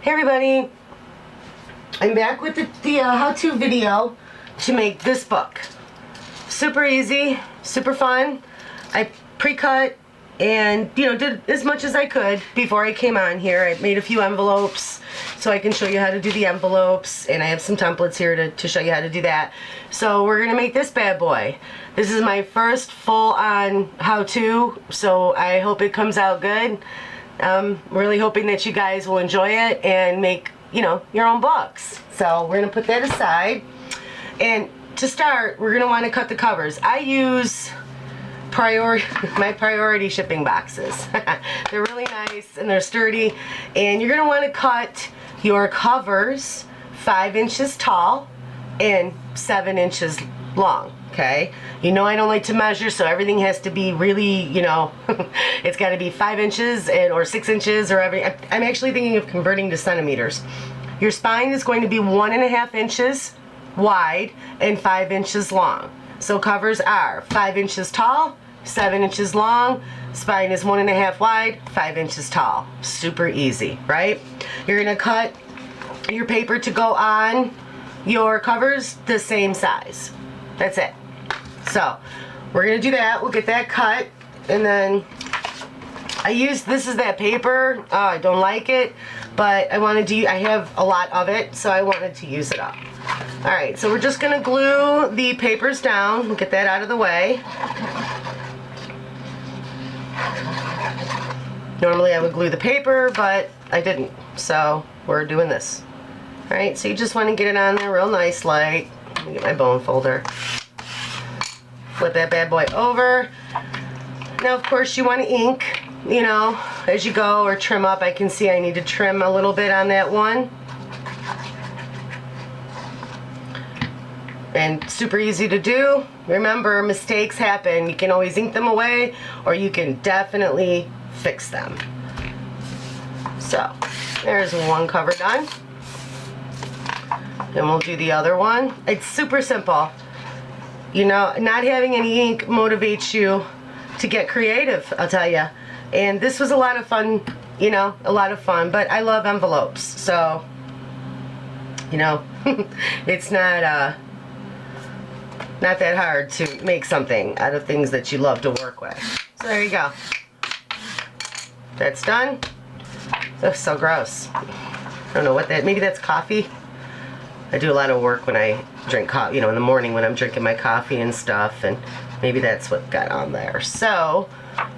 Hey everybody, I'm back with the how-to video to make this book. Super easy, super fun. I pre-cut and did as much as I could before I came on here. I made a few envelopes so I can show you how to do the envelopes, and I have some templates here to show you how to do that. So we're gonna make this bad boy. This is my first full-on how-to, so I hope it comes out good. I'm really hoping that you guys will enjoy it and make, your own books. So we're gonna put that aside. And to start, we're gonna wanna cut the covers. I use my priority shipping boxes. They're really nice and they're sturdy. And you're gonna wanna cut your covers 5 inches tall and 7 inches long. Okay, I don't like to measure, so everything has to be really, it's got to be 5 inches or 6 inches or everything. I'm actually thinking of converting to centimeters. Your spine is going to be 1.5 inches wide and 5 inches long. So covers are 5 inches tall, 7 inches long. Spine is 1.5 wide, 5 inches tall. Super easy, right? You're gonna cut your paper to go on your covers the same size. That's it. So we're gonna do that. We'll get that cut, and then this is that paper. I don't like it, but I have a lot of it, so I wanted to use it up. All right, so we're just gonna glue the papers down. We'll get that out of the way. Normally I would glue the paper, but I didn't, so we're doing this. All right, so you just want to get it on there real nice, like. Let me get my bone folder. Flip that bad boy over. Now, of course, you want to ink, as you go, or trim up. I can see I need to trim a little bit on that one. And super easy to do. Remember, mistakes happen. You can always ink them away, or you can definitely fix them. So, there's one cover done. Then we'll do the other one. It's super simple. Not having any ink motivates you to get creative, I'll tell you. And this was a lot of fun, a lot of fun, but I love envelopes. So, it's not that hard to make something out of things that you love to work with. So there you go. That's done. That's so gross. I don't know what maybe that's coffee. I do a lot of work when I drink coffee, in the morning when I'm drinking my coffee and stuff, and maybe that's what got on there. So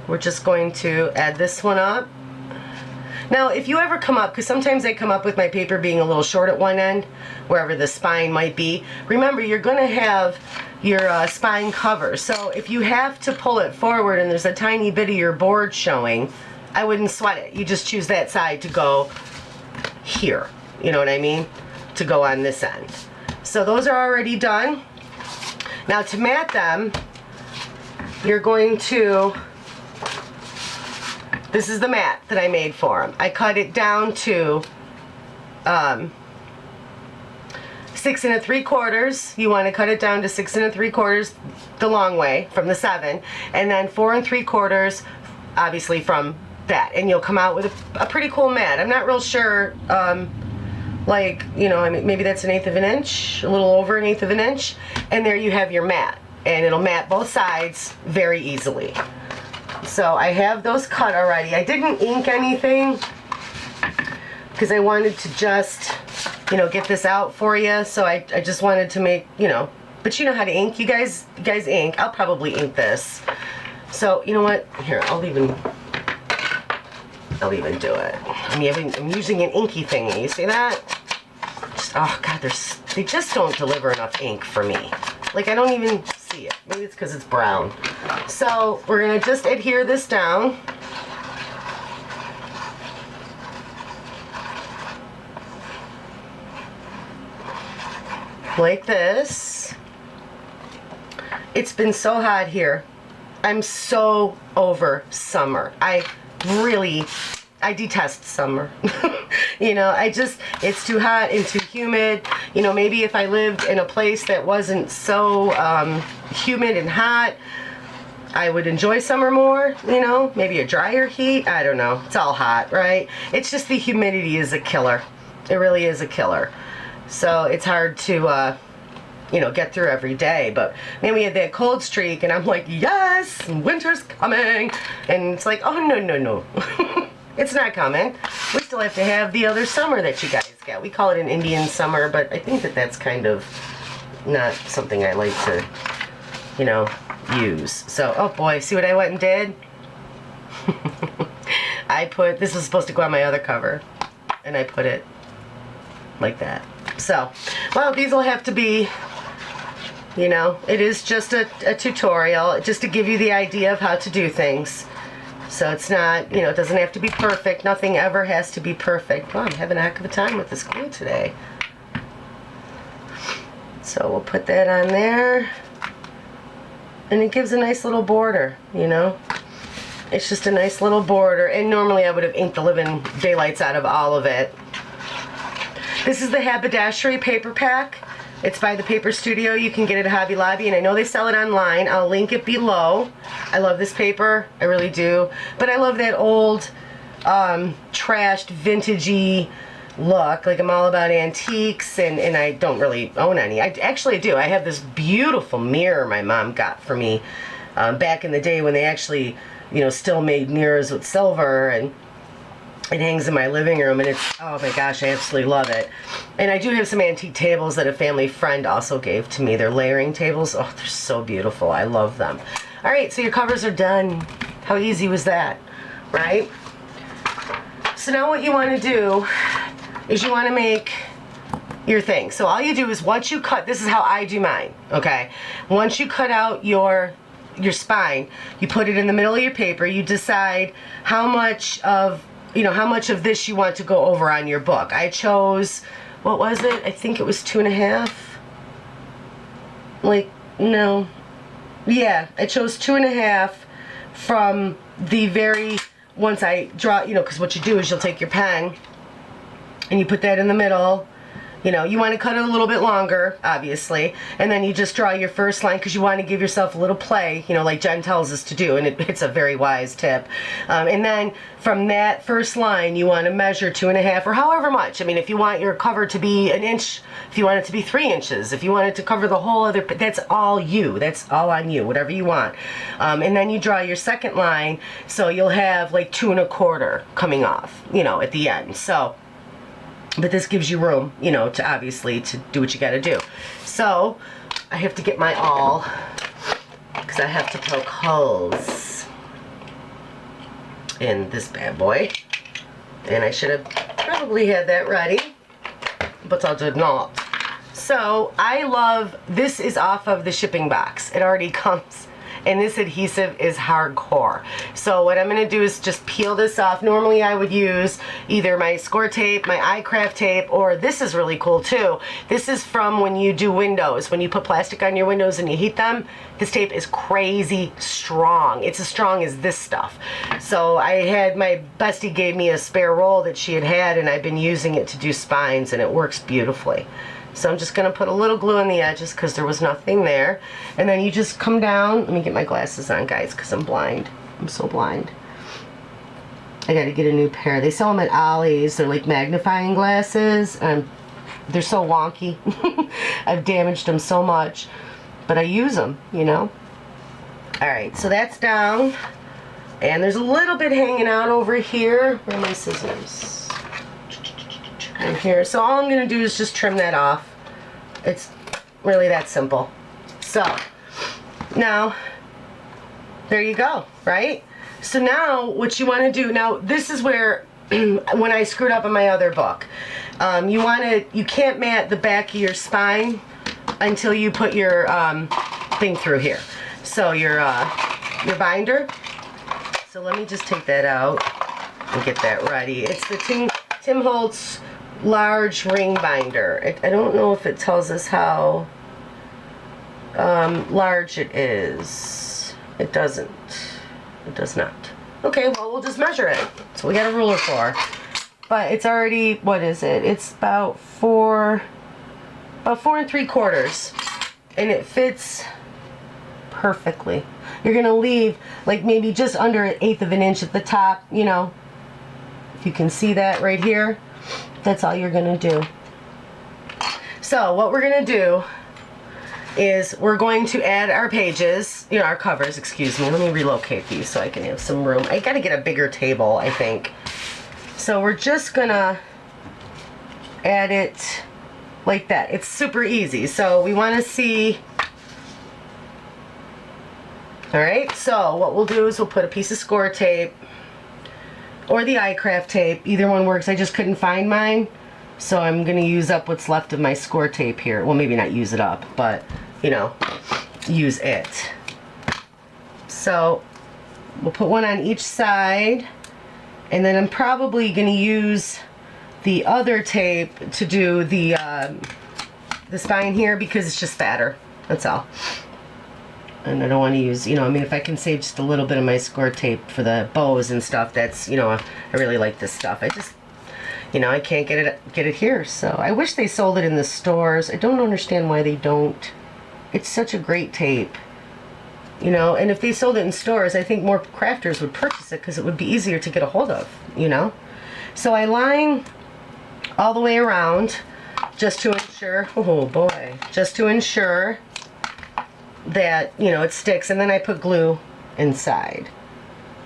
we're just going to add this one up. Now, if you ever come up, because sometimes I come up with my paper being a little short at one end, wherever the spine might be, remember you're going to have your spine cover. So if you have to pull it forward and there's a tiny bit of your board showing, I wouldn't sweat it. You just choose that side to go here. You know what I mean? To go on this end. So those are already done. Now to mat them, you're going to, this is the mat that I made for them. I cut it down to 6 3/4. You want to cut it down to 6 3/4 the long way from the 7, and then 4 3/4 obviously from that, and you'll come out with a pretty cool mat. I'm not real sure maybe that's 1/8 of an inch, a little over 1/8 of an inch, and there you have your mat, and it'll mat both sides very easily. So I have those cut already. I didn't ink anything because I wanted to just get this out for you, so I just wanted to make, but you know how to ink. You guys ink. I'll probably ink this. So you know what, here, I'll even do it. I'm using an inky thingy. You see that? Oh God, they just don't deliver enough ink for me. Like, I don't even see it. Maybe it's because it's brown. So we're gonna just adhere this down. Like this. It's been so hot here. I'm so over summer. I detest summer. It's too hot and too humid. Maybe if I lived in a place that wasn't so humid and hot, I would enjoy summer more, you know, maybe a drier heat. I don't know. It's all hot, right? It's just the humidity is a killer. It really is a killer. So it's hard to, you know, get through every day. But then we had that cold streak, and I'm like, yes, winter's coming. And it's like, oh, no, no, no. It's not coming. We still have to have the other summer that you guys got. We call it an Indian summer, but I think that that's kind of not something I like to, you know, use. So, oh boy, see what I went and did? I put, this was supposed to go on my other cover, and I put it like that. So, well, these will have to be, you know, it is just a tutorial, just to give you the idea of how to do things. So it's not, you know, it doesn't have to be perfect. Nothing ever has to be perfect. Well, I'm having a heck of a time with this glue today. So we'll put that on there. And it gives a nice little border, you know. It's just a nice little border. And normally I would have inked the living daylights out of all of it. This is the Haberdashery paper pack. It's by the Paper Studio. You can get it at Hobby Lobby, and I know they sell it online. I'll link it below. I love this paper. I really do. But I love that old, trashed, vintagey look. Like, I'm all about antiques, and I don't really own any. I actually do. I have this beautiful mirror my mom got for me back in the day when they actually, you know, still made mirrors with silver, and it hangs in my living room, and it's, oh my gosh, I absolutely love it. And I do have some antique tables that a family friend also gave to me. They're layering tables. Oh, they're so beautiful. I love them. All right, so your covers are done. How easy was that, right? So now what you want to do is you want to make your thing. So all you do is once you cut, this is how I do mine, okay? Once you cut out your spine, you put it in the middle of your paper. You decide how much of, you know, how much of this you want to go over on your book. I chose, what was it? I think it was 2.5. Like, no. Yeah, I chose 2.5 from the very, once I draw, you know, because what you do is you'll take your pen and you put that in the middle. You know, you want to cut it a little bit longer, obviously, and then you just draw your first line because you want to give yourself a little play, you know, like Jen tells us to do, and it's a very wise tip. And then from that first line, you want to measure 2.5 or however much. I mean, if you want your cover to be 1 inch, if you want it to be 3 inches, if you want it to cover the whole other, that's all you. That's all on you, whatever you want. And then you draw your second line, so you'll have like 2.25 coming off, you know, at the end. So. But this gives you room, you know, to obviously to do what you got to do. So I have to get my awl because I have to poke holes in this bad boy. And I should have probably had that ready, but I did not. So I love, this is off of the shipping box. It already comes. And this adhesive is hardcore. So what I'm gonna do is just peel this off. Normally I would use either my score tape, my iCraft tape, or this is really cool too. This is from when you do windows. When you put plastic on your windows and you heat them, this tape is crazy strong. It's as strong as this stuff. So I had, my bestie gave me a spare roll that she had, and I've been using it to do spines, and it works beautifully. So I'm just going to put a little glue on the edges because there was nothing there. And then you just come down. Let me get my glasses on, guys, because I'm blind. I'm so blind. I got to get a new pair. They sell them at Ollie's. They're like magnifying glasses. And they're so wonky. I've damaged them so much. But I use them, you know. Alright, so that's down. And there's a little bit hanging out over here. Where are my scissors? In here. So all I'm going to do is just trim that off. It's really that simple. So now there you go, right? So now what you want to do, now this is where when I screwed up on my other book, you can't mat the back of your spine until you put your thing through here. So your binder. So let me just take that out and get that ready. It's the Tim Holtz large ring binder. I don't know if it tells us how large it is. It doesn't. It does not. Okay, well, we'll just measure it. That's what we got a ruler for. But it's already, what is it? It's about 4 3/4. And it fits perfectly. you're gonna leave like maybe just under 1/8 of an inch at the top, you know. If you can see that right here, that's all you're gonna do. So what we're gonna do is we're going to add our pages, you know, our covers, excuse me. Let me relocate these so I can have some room. I gotta get a bigger table, I think. So we're just gonna add it like that. It's super easy. So we wanna see, all right, so what we'll do is we'll put a piece of score tape or the iCraft tape. Either one works. I just couldn't find mine. So I'm gonna use up what's left of my score tape here. Well, maybe not use it up, but you know, use it. So we'll put one on each side, and then I'm probably gonna use the other tape to do the spine here because it's just fatter. That's all. And I don't want to use, you know, I mean, if I can save just a little bit of my score tape for the bows and stuff, that's, you know, I really like this stuff. I just, you know, I can't get it here. So I wish they sold it in the stores. I don't understand why they don't. It's such a great tape, you know, and if they sold it in stores, I think more crafters would purchase it because it would be easier to get a hold of, you know. So I line all the way around just to ensure, oh boy, just to ensure that, you know, it sticks, and then I put glue inside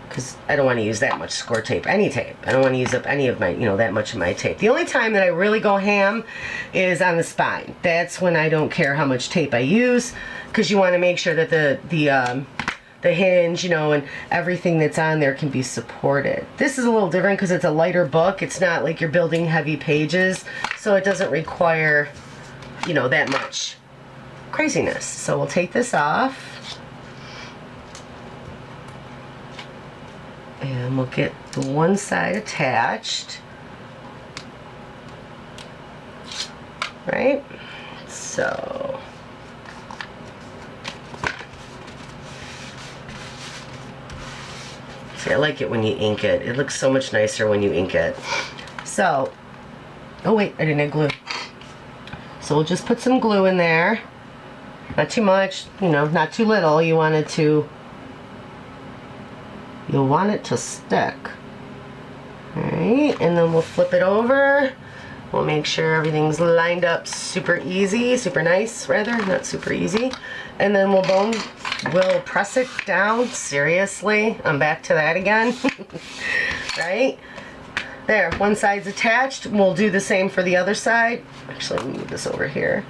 because I don't want to use that much score tape, any tape. I don't want to use up any of my, you know, that much of my tape. The only time that I really go ham is on the spine. That's when I don't care how much tape I use, because you want to make sure that the hinge, you know, and everything that's on there can be supported. This is a little different because it's a lighter book. It's not like you're building heavy pages, so it doesn't require, you know, that much craziness. So we'll take this off. And we'll get the one side attached. Right? So see, I like it when you ink it. It looks so much nicer when you ink it. So, oh wait, I didn't have glue. So we'll just put some glue in there. Not too much, you know, not too little. You'll want it to stick. Alright, and then we'll flip it over. We'll make sure everything's lined up super easy, super nice rather, not super easy. And then we'll press it down. Seriously, I'm back to that again. Right? There, one side's attached. We'll do the same for the other side. Actually, let me move this over here.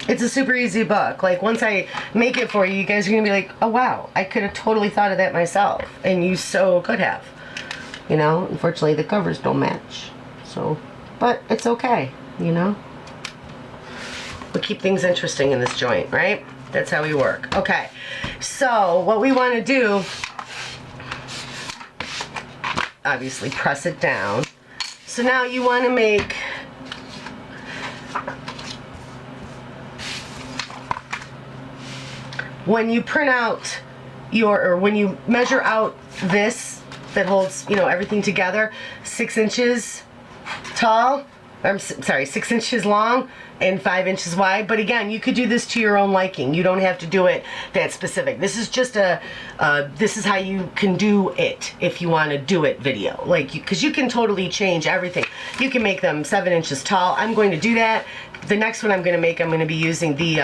It's a super easy book. Like, once I make it for you, you guys are gonna be like, oh wow, I could have totally thought of that myself, and you so could have. You know, unfortunately the covers don't match. So, but it's okay, you know. We keep things interesting in this joint, right? That's how we work. Okay, so what we want to do, obviously press it down. So now you want to make when you print out or when you measure out this that holds, you know, everything together, 6 inches tall, I'm sorry, 6 inches long and 5 inches wide. But again, you could do this to your own liking. You don't have to do it that specific. This is just this is how you can do it if you want to do it video. Like, because you can totally change everything. You can make them 7 inches tall. I'm going to do that. The next one I'm going to make, I'm going to be using the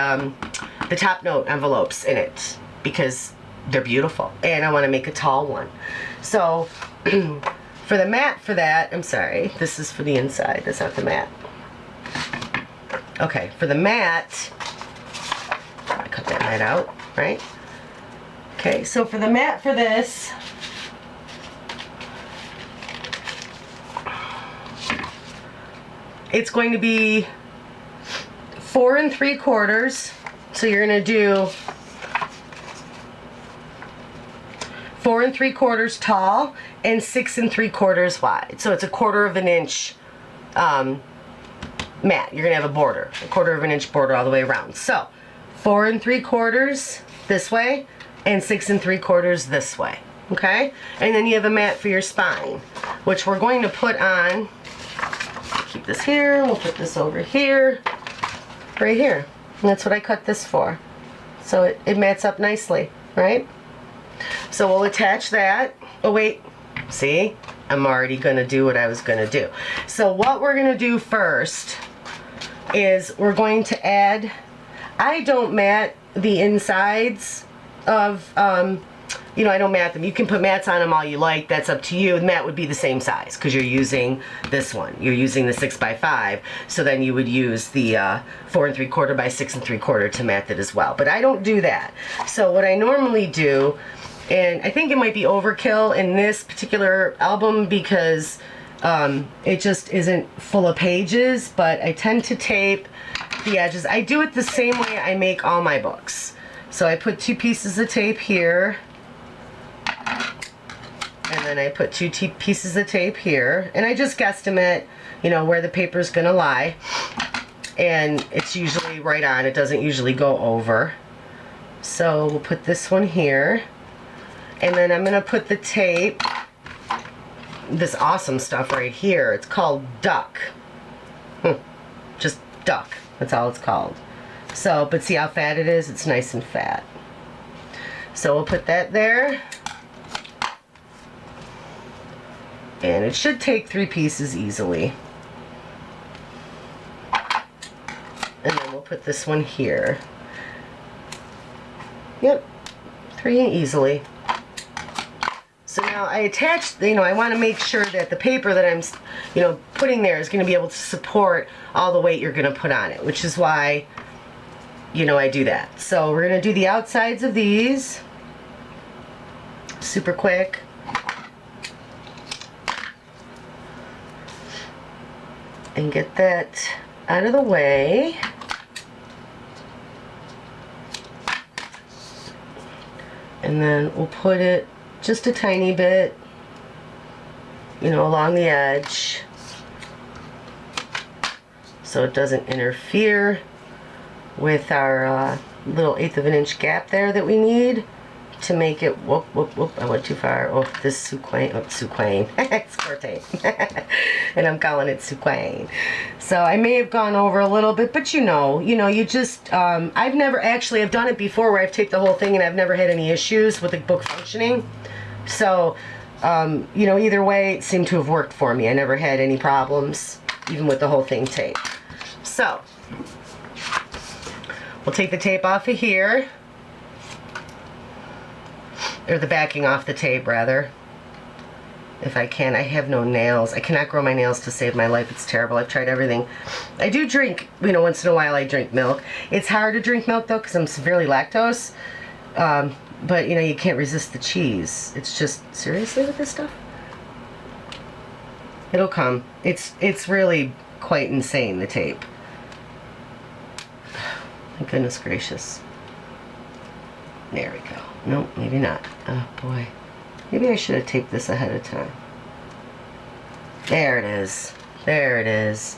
top note envelopes in it because they're beautiful, and I want to make a tall one. So for the mat for that, I'm sorry, this is for the inside, that's not the mat. Okay, for the mat, I cut that mat out, right? Okay, so for the mat for this, it's going to be 4 3/4. So you're gonna do 4 3/4 tall and 6 3/4 wide. So it's 1/4 of an inch mat. You're gonna have a border, 1/4 of an inch border all the way around. So 4 3/4 this way and 6 3/4 this way. Okay, and then you have a mat for your spine, which we're going to put on. Keep this here. We'll put this over here. right here. And that's what I cut this for. So it mats up nicely, right? So we'll attach that. Oh wait, see? I'm already gonna do what I was gonna do. So what we're gonna do first is we're going to add, I don't mat the insides of, you know, I don't mat them. You can put mats on them all you like. That's up to you. The mat would be the same size because you're using this one. You're using the 6x5. So then you would use the 4 3/4 by 6 3/4 to mat it as well. But I don't do that. So what I normally do, and I think it might be overkill in this particular album because it just isn't full of pages, but I tend to tape the edges. I do it the same way I make all my books. So I put 2 pieces of tape here, and then I put 2 pieces of tape here, and I just guesstimate, you know, where the paper's gonna lie, and it's usually right on. It doesn't usually go over. So we'll put this one here, and then I'm gonna put the tape, this awesome stuff right here. It's called Duck. Just Duck. That's all it's called. So, but see how fat it is? It's nice and fat. So we'll put that there. And it should take 3 pieces easily. And then we'll put this one here. Yep, 3 easily. So now I attached, you know, I want to make sure that the paper that I'm, you know, putting there is going to be able to support all the weight you're going to put on it, which is why, you know, I do that. So we're going to do the outsides of these. Super quick. And get that out of the way. And then we'll put it just a tiny bit, you know, along the edge so it doesn't interfere with our little 1/8 of an inch gap there that we need to make it, whoop, whoop, whoop, I went too far. Oh, this Suquain, oh, Suquain, it's Corte, and I'm calling it Suquain. So I may have gone over a little bit, but you know, you just, I've never actually, I've done it before where I've taped the whole thing and I've never had any issues with the book functioning. So, you know, either way, it seemed to have worked for me. I never had any problems, even with the whole thing taped. So, we'll take the tape off of here. Or the backing off the tape, rather. If I can. I have no nails. I cannot grow my nails to save my life. It's terrible. I've tried everything. I do drink, you know, once in a while I drink milk. It's hard to drink milk, though, because I'm severely lactose. But, you know, you can't resist the cheese. It's just, seriously with this stuff? It'll come. It's really quite insane, the tape. My goodness gracious. There we go. Nope, maybe not. Oh boy. Maybe I should have taped this ahead of time. There it is. There it is.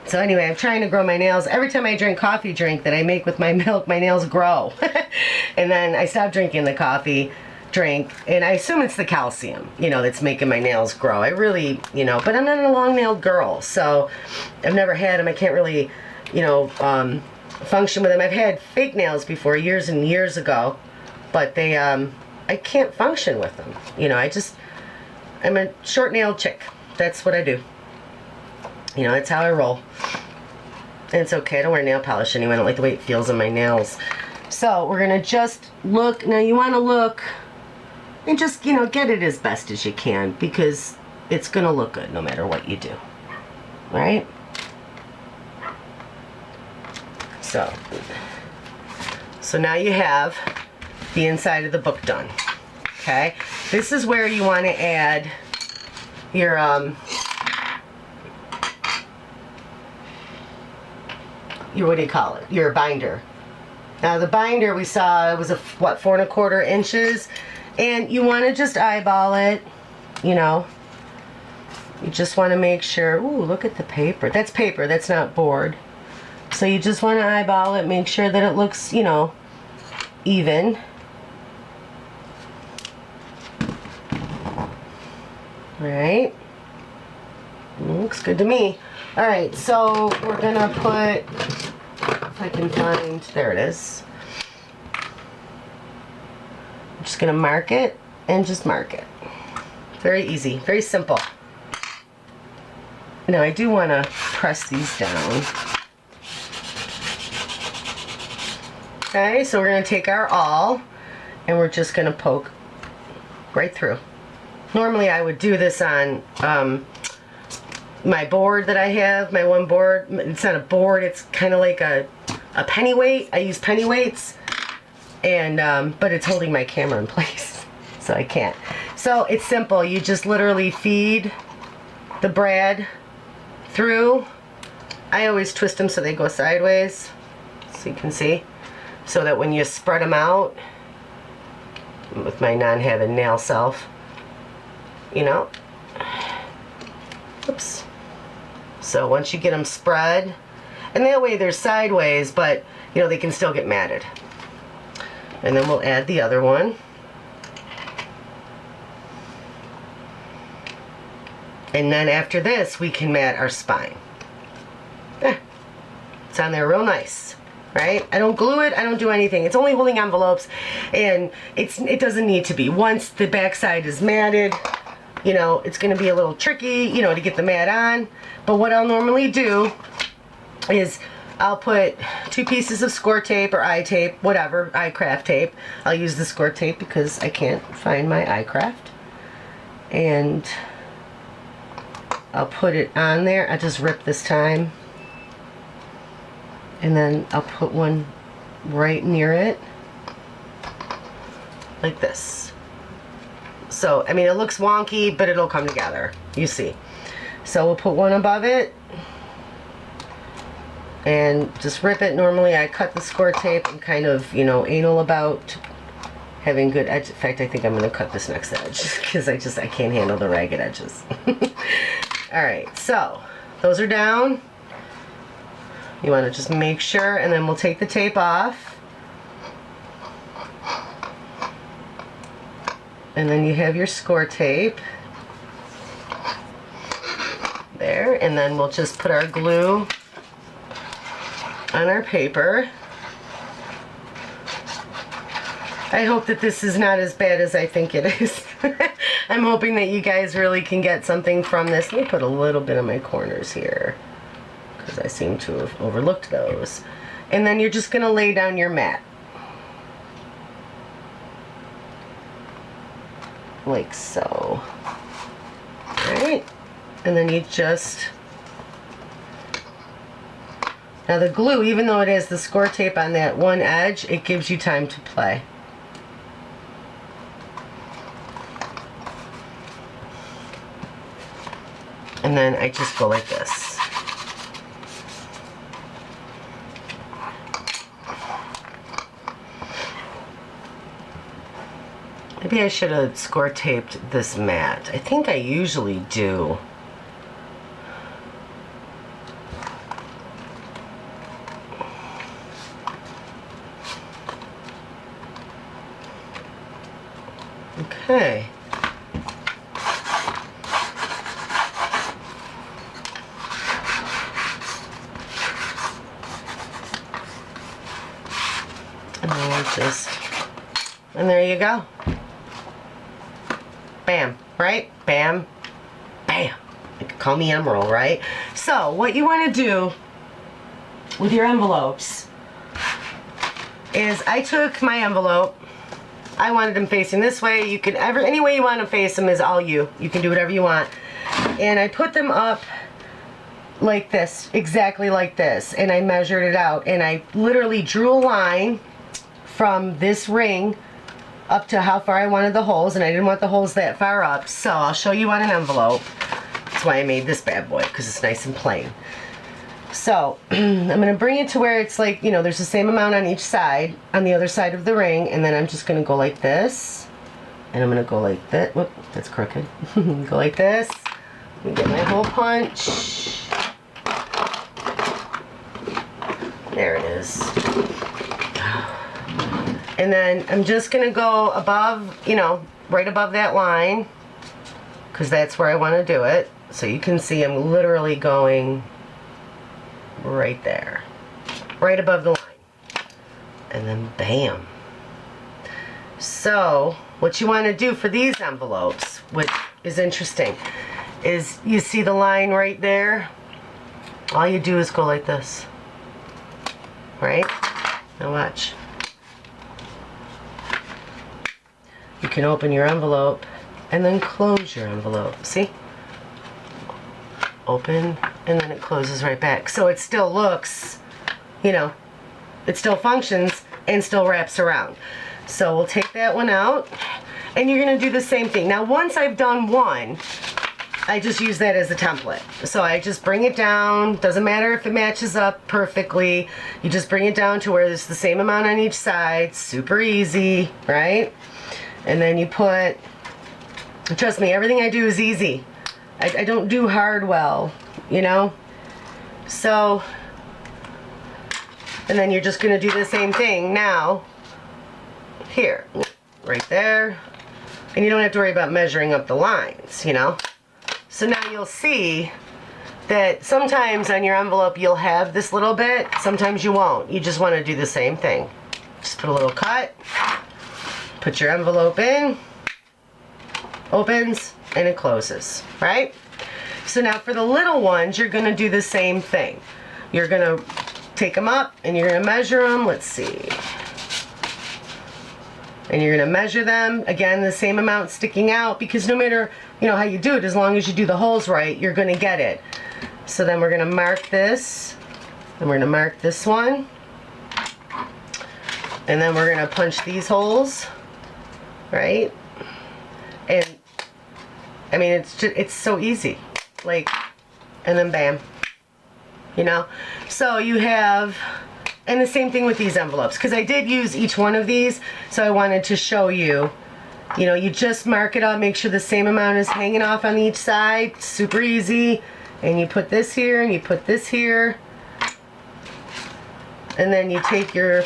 So anyway, I'm trying to grow my nails. Every time I drink coffee drink that I make with my milk, my nails grow. And then I stop drinking the coffee drink, and I assume it's the calcium, you know, that's making my nails grow. I really, you know, but I'm not a long-nailed girl, so I've never had them. I can't really, you know, function with them. I've had fake nails before, years and years ago, but they, I can't function with them. You know, I'm a short-nailed chick. That's what I do. You know, that's how I roll. And it's okay. I don't wear nail polish anyway. I don't like the way it feels on my nails. So we're going to just look. Now you want to look and just, you know, get it as best as you can because it's going to look good no matter what you do. Right? So now you have the inside of the book done. Okay? This is where you want to add your what do you call it? Your binder. Now the binder we saw was what, 4 1/4 inches, and you want to just eyeball it. You know, you just want to make sure. Ooh, look at the paper. That's paper. That's not board. So you just want to eyeball it. Make sure that it looks, you know, even. All right. Looks good to me. All right, so we're gonna put if I can find, there it is. I'm just gonna mark it and just mark it. Very easy, very simple. Now I do wanna press these down. Okay, so we're gonna take our awl and we're just gonna poke right through. Normally I would do this on my board that I have, my one board. It's not a board, it's kind of like a penny weight. I use penny weights, and but it's holding my camera in place, so I can't. So it's simple. You just literally feed the brad through. I always twist them so they go sideways, so you can see, so that when you spread them out, with my non-having nail self, you know, oops. So once you get them spread, and that way they're sideways, but you know, they can still get matted. And then we'll add the other one. And then after this, we can mat our spine. It's on there real nice, right? I don't glue it, I don't do anything. It's only holding envelopes, and it doesn't need to be. Once the backside is matted, you know, it's going to be a little tricky, you know, to get the mat on. But what I'll normally do is I'll put 2 pieces of score tape or eye tape, whatever, eye craft tape. I'll use the score tape because I can't find my eye craft. And I'll put it on there. I just rip this time. And then I'll put one right near it, like this. So, I mean, it looks wonky, but it'll come together, you see. So we'll put one above it and just rip it. Normally I cut the score tape and kind of, you know, anal about having good edge. In fact, I think I'm going to cut this next edge because I can't handle the ragged edges. Alright, so those are down. You want to just make sure, and then we'll take the tape off. And then you have your score tape there, and then we'll just put our glue on our paper. I hope that this is not as bad as I think it is. I'm hoping that you guys really can get something from this. Let me put a little bit of my corners here, because I seem to have overlooked those. And then you're just going to lay down your mat. Like so. Alright, and then you just, now the glue, even though it has the score tape on that one edge, it gives you time to play. And then I just go like this. Maybe I should have score taped this mat. I think I usually do. Okay. And then just, and there you go. Bam, right? Bam, bam. You can call me Emerald, right? So what you want to do with your envelopes is, I took my envelope, I wanted them facing this way. You can any way you want to face them is all you. You can do whatever you want. And I put them up like this, exactly like this, and I measured it out, and I literally drew a line from this ring up to how far I wanted the holes, and I didn't want the holes that far up, so I'll show you on an envelope. That's why I made this bad boy, because it's nice and plain. So I'm going to bring it to where it's like, you know, there's the same amount on each side, on the other side of the ring, and then I'm just going to go like this, and I'm going to go like that. Whoop, that's crooked. Go like this. Let me get my hole punch. There it is. And then I'm just going to go above, you know, right above that line, because that's where I want to do it. So you can see I'm literally going right there. right above the line. And then bam. So what you want to do for these envelopes, which is interesting, is you see the line right there? All you do is go like this. Right? Now watch. You can open your envelope and then close your envelope. See? Open and then it closes right back. So it still looks, you know, it still functions and still wraps around. So we'll take that one out and you're going to do the same thing. Now once I've done one, I just use that as a template. So I just bring it down. Doesn't matter if it matches up perfectly. You just bring it down to where there's the same amount on each side. Super easy, right? And then you put, trust me, everything I do is easy. I don't do hard well, you know? So, and then you're just gonna do the same thing now. Here, right there. And you don't have to worry about measuring up the lines, you know? So now you'll see that sometimes on your envelope you'll have this little bit, sometimes you won't. You just want to do the same thing. Just put a little cut, put your envelope in, opens, and it closes, right? So now for the little ones, you're going to do the same thing. You're going to take them up and you're going to measure them. Let's see. And you're going to measure them, again, the same amount sticking out, because no matter, you know, how you do it, as long as you do the holes right, you're going to get it. So then we're going to mark this, and we're going to mark this one, and then we're going to punch these holes, right? And I mean, it's so easy, like, and then bam, you know? So you have, and the same thing with these envelopes, because I did use each one of these, so I wanted to show you. You know, you just mark it up, make sure the same amount is hanging off on each side. Super easy. And you put this here, and you put this here. And then you take your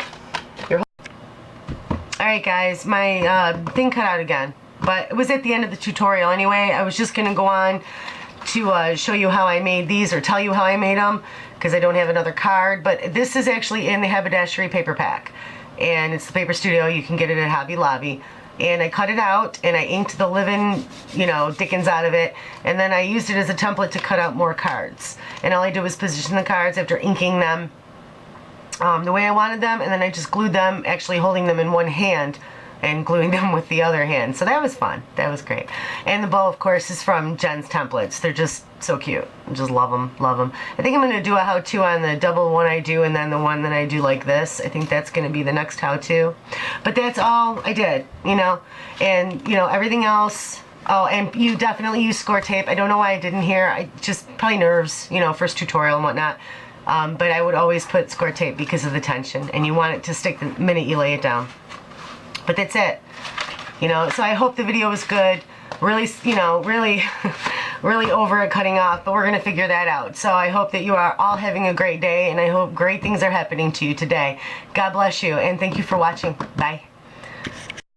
Alright guys, my thing cut out again. But it was at the end of the tutorial anyway. I was just going to go on to show you how I made these, or tell you how I made them, because I don't have another card. But this is actually in the Haberdashery paper pack. And it's the Paper Studio. You can get it at Hobby Lobby. And I cut it out and I inked the living, you know, dickens out of it, and then I used it as a template to cut out more cards. And all I did was position the cards after inking them the way I wanted them, and then I just glued them, actually holding them in one hand and gluing them with the other hand. So that was fun. That was great. And the bow, of course, is from Jen's templates. They're just so cute. I just love them, love them. I think I'm going to do a how-to on the double one I do, and then the one that I do like this. I think that's going to be the next how-to. But that's all I did, you know. And, you know, everything else. Oh, and you definitely use score tape. I don't know why I didn't here. I just, probably nerves, you know, first tutorial and whatnot. But I would always put score tape because of the tension. And you want it to stick the minute you lay it down. But that's it, you know. So I hope the video was good. Really, you know, really over at cutting off, but we're gonna figure that out. So I hope that you are all having a great day, and I hope great things are happening to you today. God bless you, and thank you for watching. Bye.